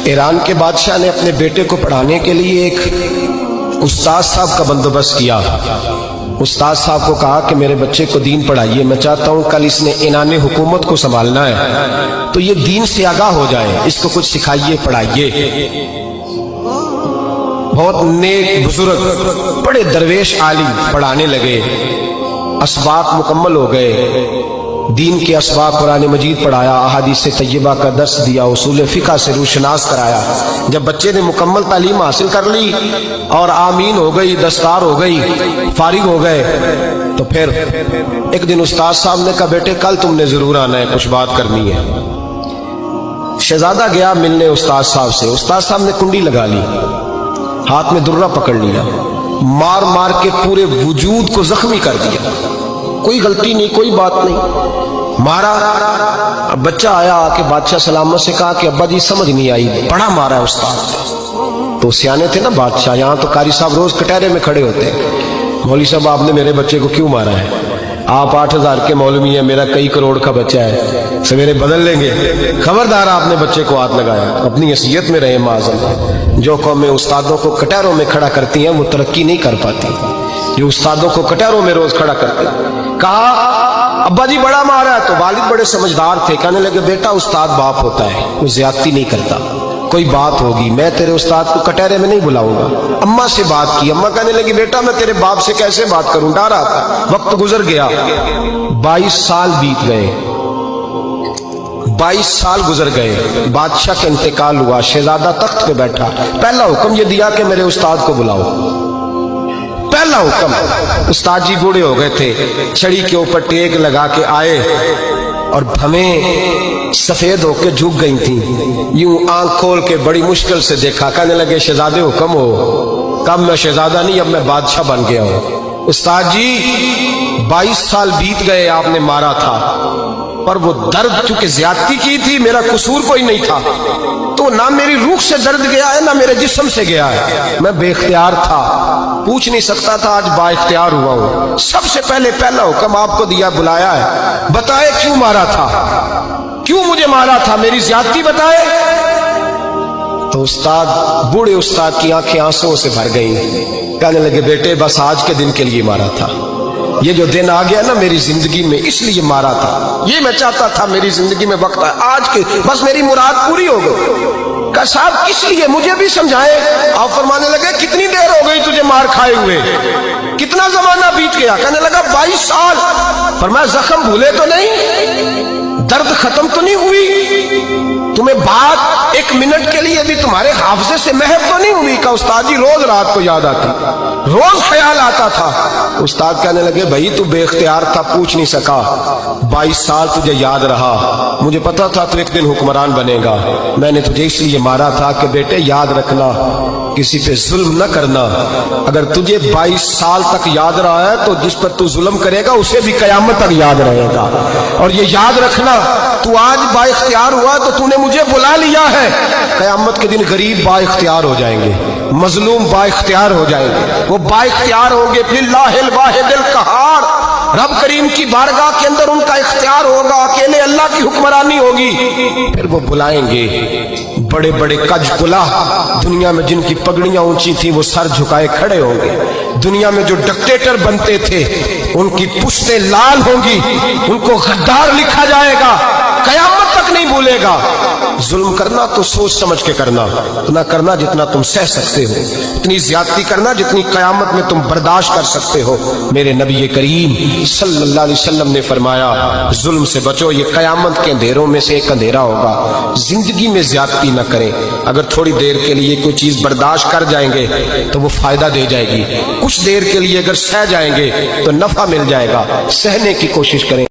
ایران کے بادشاہ نے اپنے بیٹے کو پڑھانے کے لیے ایک استاد صاحب کا بندوبست کیا۔ استاد صاحب کو کہا کہ میرے بچے کو دین پڑھائیے، میں چاہتا ہوں کل اس نے عنان حکومت کو سنبھالنا ہے تو یہ دین سے آگاہ ہو جائے، اس کو کچھ سکھائیے، پڑھائیے۔ بہت نیک بزرگ بڑے درویش عالم پڑھانے لگے، اسباق مکمل ہو گئے، دین کے اسباق قرآن مجید پڑھایا، احادیث طیبہ کا درس دیا، اصول فقہ سے روشناس کرایا۔ جب بچے نے مکمل تعلیم حاصل کر لی اور آمین ہو گئی، دستار ہو گئی، فارغ ہو گئے، تو پھر ایک دن استاد صاحب نے کہا بیٹے کل تم نے ضرور آنا ہے، کچھ بات کرنی ہے۔ شہزادہ گیا ملنے استاد صاحب سے، استاد صاحب نے کنڈی لگا لی، ہاتھ میں درہ پکڑ لیا، مار مار کے پورے وجود کو زخمی کر دیا، کوئی غلطی نہیں، کوئی بات نہیں، مارا۔ اب بچہ آیا آ کے بادشاہ سلامت سے کہا کہ ابا جی سمجھ نہیں آئی، بڑا مارا ہے استاد۔ تو سیانے تھے نا بادشاہ، یہاں تو قاری صاحب روز کٹہرے میں کھڑے ہوتے ہیں، مولوی صاحب آپ نے میرے بچے کو کیوں مارا ہے؟ آپ 8,000 کے مولوی ہیں، میرا کئی کروڑ کا بچہ ہے، سویرے بدل لیں گے، خبردار آپ نے بچے کو ہاتھ لگایا، اپنی حیثیت میں رہے معاذ۔ جو قومیں استادوں کو کٹہروں میں کھڑا کرتی ہیں وہ ترقی نہیں کر پاتی، جو استادوں کو کٹہروں میں روز کھڑا کرتے ہیں۔ کہا ابا جی بڑا مارا ہے، تو والد بڑے سمجھدار تھے، کہنے لگے بیٹا استاد باپ ہوتا ہے، وہ زیادتی نہیں کرتا، کوئی بات ہوگی میں تیرے استاد کو کٹہرے میں نہیں بلاؤں گا۔ اماں سے بات کی، اماں کہنے لگی بیٹا میں تیرے باپ سے کیسے بات کروں، ڈر رہا تھا۔ وقت گزر گیا، 22 سال بیت گئے، 22 سال گزر گئے، بادشاہ کا انتقال ہوا، شہزادہ تخت پہ بیٹھا، پہلا حکم یہ دیا کہ میرے استاد کو بلاؤ، پہلا حکم۔ استاد جی بوڑھے ہو گئے تھے، چھڑی کے اوپر ٹیک لگا کے آئے اور بھویں سفید ہو کے جھک گئی تھیں، یوں آنکھ کھول کے بڑی مشکل سے دیکھا، کہنے لگے شہزادے حکم ہو۔ کب میں شہزادہ نہیں، اب میں بادشاہ بن گیا ہوں۔ استاد جی 22 سال بیت گئے، آپ نے مارا تھا، پر وہ درد چونکہ زیادتی کی تھی، میرا قصور کوئی نہیں تھا، تو نہ میری روح سے درد گیا ہے نہ میرے جسم سے گیا ہے، میں بے اختیار تھا، پوچھ نہیں سکتا تھا، آج با اختیار ہوا ہوں۔ سب سے پہلے پہلا حکم آپ کو دیا، بلایا ہے، بتائے کیوں مارا تھا، کیوں مجھے مارا تھا، میری زیادتی بتائے۔ تو استاد بوڑھے استاد کی آنکھیں آنسوں سے بھر گئیں، کہنے لگے بیٹے بس آج کے دن کے لیے مارا تھا، یہ جو دن آ گیا نا میری زندگی میں اس لیے مارا تھا، یہ میں چاہتا تھا میری زندگی میں وقت ہے، آج کے بس میری مراد پوری ہو گئی۔ کہ صاحب کس لیے، مجھے بھی سمجھائے۔ آپ فرمانے لگے کتنی دیر ہو گئی تجھے مار کھائے ہوئے، کتنا زمانہ بیت گیا؟ کہنے لگا 22 سال۔ فرمایا زخم بھولے تو نہیں، درد ختم تو نہیں ہوئی، تمہیں بات 1 منٹ کے لیے بھی تمہارے حافظے سے محو تو نہیں ہوئی؟ کہ استاد جی روز رات کو یاد آتی، روز خیال آتا تھا۔ استاد کہنے لگے بھائی تو بے اختیار تھا، پوچھ نہیں سکا، 22 سال تجھے یاد رہا، مجھے پتا تھا تو ایک دن حکمران بنے گا، میں نے تجھے اس لیے مارا تھا کہ بیٹے یاد رکھنا کسی پہ ظلم نہ کرنا، اگر تجھے 22 سال تک یاد رہا ہے تو جس پر تو ظلم کرے گا اسے بھی قیامت تک یاد رہے گا، اور یہ یاد رکھنا تو آج با اختیار ہوا تو تو نے مجھے بلا لیا ہے، قیامت کے دن غریب با اختیار ہو جائیں گے، مظلوم با اختیار ہو جائیں گے، وہ با اختیار ہوں گے، للہ الواحد القہار، رب کریم کی بارگاہ کے اندر ان کا اختیار ہوگا، اکیلے اللہ کی حکمرانی ہوگی، پھر وہ بلائیں گے بڑے بڑے کج کلا، دنیا میں جن کی پگڑیاں اونچی تھیں وہ سر جھکائے کھڑے ہوں گے، دنیا میں جو ڈکٹیٹر بنتے تھے ان کی پشتیں لال ہوں گی، ان کو غدار لکھا جائے گا، قیامت تک نہیں بھولے گا۔ ظلم کرنا تو سوچ سمجھ کے کرنا، اتنا کرنا جتنا تم سہ سکتے ہو، اتنی زیادتی کرنا جتنی قیامت میں تم برداشت کر سکتے ہو۔ میرے نبی کریم صلی اللہ علیہ وسلم نے فرمایا ظلم سے بچو، یہ قیامت کے اندھیروں میں سے ایک اندھیرا ہوگا۔ زندگی میں زیادتی نہ کریں، اگر تھوڑی دیر کے لیے کوئی چیز برداشت کر جائیں گے تو وہ فائدہ دے جائے گی، کچھ دیر کے لیے اگر سہ جائیں گے تو نفع مل جائے گا، سہنے کی کوشش کریں۔